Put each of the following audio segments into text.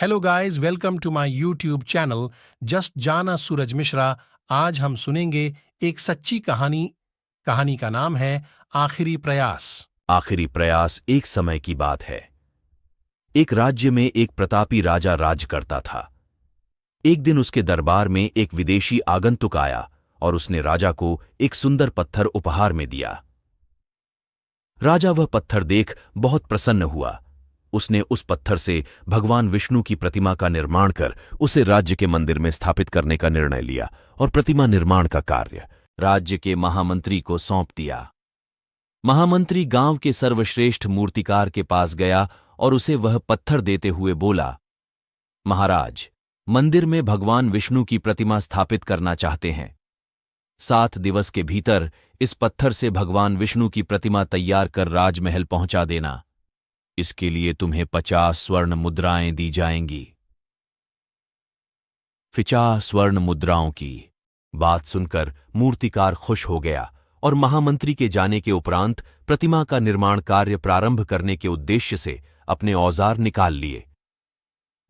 Hello guys, welcome to my YouTube channel just जाना सूरज मिश्रा। आज हम सुनेंगे एक सच्ची कहानी। कहानी का नाम है आखिरी प्रयास। आखिरी प्रयास। एक समय की बात है। एक राज्य में एक प्रतापी राजा राज करता था। एक दिन उसके दरबार में एक विदेशी आगंतुक आया और उसने राजा को एक सुंदर पत्थर उपहार में दिया। राजा वह पत्थर देख बहुत प्रसन्न हुआ। उसने उस पत्थर से भगवान विष्णु की प्रतिमा का निर्माण कर उसे राज्य के मंदिर में स्थापित करने का निर्णय लिया और प्रतिमा निर्माण का कार्य राज्य के महामंत्री को सौंप दिया। महामंत्री गांव के सर्वश्रेष्ठ मूर्तिकार के पास गया और उसे वह पत्थर देते हुए बोला, महाराज, मंदिर में भगवान विष्णु की प्रतिमा स्थापित करना चाहते हैं। 7 दिवस के भीतर इस पत्थर से भगवान विष्णु की प्रतिमा तैयार कर राजमहल पहुंचा देना। इसके लिए तुम्हें 50 स्वर्ण मुद्राएं दी जाएंगी। 50 स्वर्ण मुद्राओं की बात सुनकर मूर्तिकार खुश हो गया और महामंत्री के जाने के उपरांत प्रतिमा का निर्माण कार्य प्रारंभ करने के उद्देश्य से अपने औजार निकाल लिए।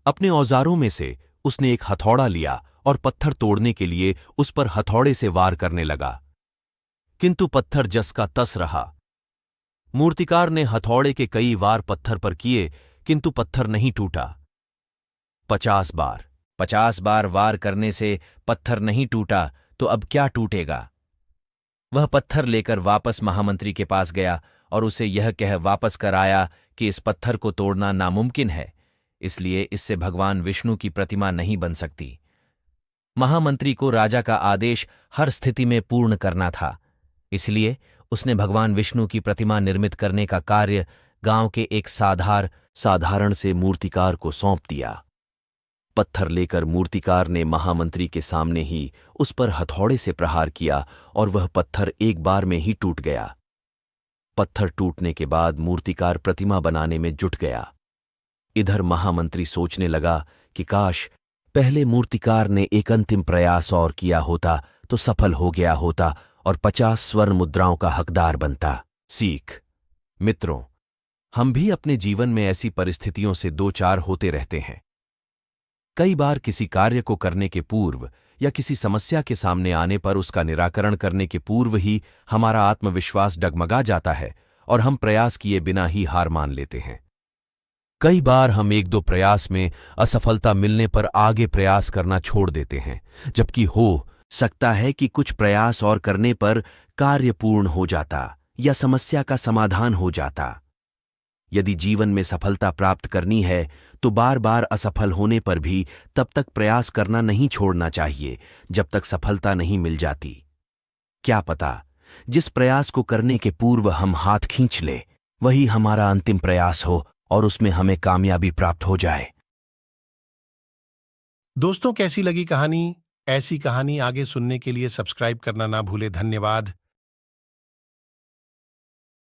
अपने औजारों में से उसने एक हथौड़ा लिया और पत्थर तोड़ने के लिए उस पर हथौड़े से वार करने लगा, किंतु पत्थर जस का तस रहा। मूर्तिकार ने हथौड़े के कई वार पत्थर पर किए, किंतु पत्थर नहीं टूटा। 50 बार वार करने से पत्थर नहीं टूटा तो अब क्या टूटेगा। वह पत्थर लेकर वापस महामंत्री के पास गया और उसे यह कह वापस कर आया कि इस पत्थर को तोड़ना नामुमकिन है, इसलिए इससे भगवान विष्णु की प्रतिमा नहीं बन सकती। महामंत्री को राजा का आदेश हर स्थिति में पूर्ण करना था, इसलिए उसने भगवान विष्णु की प्रतिमा निर्मित करने का कार्य गांव के एक साधारण से मूर्तिकार को सौंप दिया। पत्थर लेकर मूर्तिकार ने महामंत्री के सामने ही उस पर हथौड़े से प्रहार किया और वह पत्थर एक बार में ही टूट गया। पत्थर टूटने के बाद मूर्तिकार प्रतिमा बनाने में जुट गया। इधर महामंत्री सोचने लगा कि काश पहले मूर्तिकार ने एक अंतिम प्रयास और किया होता तो सफल हो गया होता और 50 स्वर्ण मुद्राओं का हकदार बनता। सीख। मित्रों, हम भी अपने जीवन में ऐसी परिस्थितियों से दो चार होते रहते हैं। कई बार किसी कार्य को करने के पूर्व या किसी समस्या के सामने आने पर उसका निराकरण करने के पूर्व ही हमारा आत्मविश्वास डगमगा जाता है और हम प्रयास किए बिना ही हार मान लेते हैं। कई बार हम 1-2 प्रयास में असफलता मिलने पर आगे प्रयास करना छोड़ देते हैं, जबकि हो सकता है कि कुछ प्रयास और करने पर कार्य पूर्ण हो जाता या समस्या का समाधान हो जाता। यदि जीवन में सफलता प्राप्त करनी है तो बार बार असफल होने पर भी तब तक प्रयास करना नहीं छोड़ना चाहिए जब तक सफलता नहीं मिल जाती। क्या पता जिस प्रयास को करने के पूर्व हम हाथ खींच ले वही हमारा अंतिम प्रयास हो और उसमें हमें कामयाबी प्राप्त हो जाए। दोस्तों, कैसी लगी कहानी? ऐसी कहानी आगे सुनने के लिए सब्सक्राइब करना ना भूले। धन्यवाद।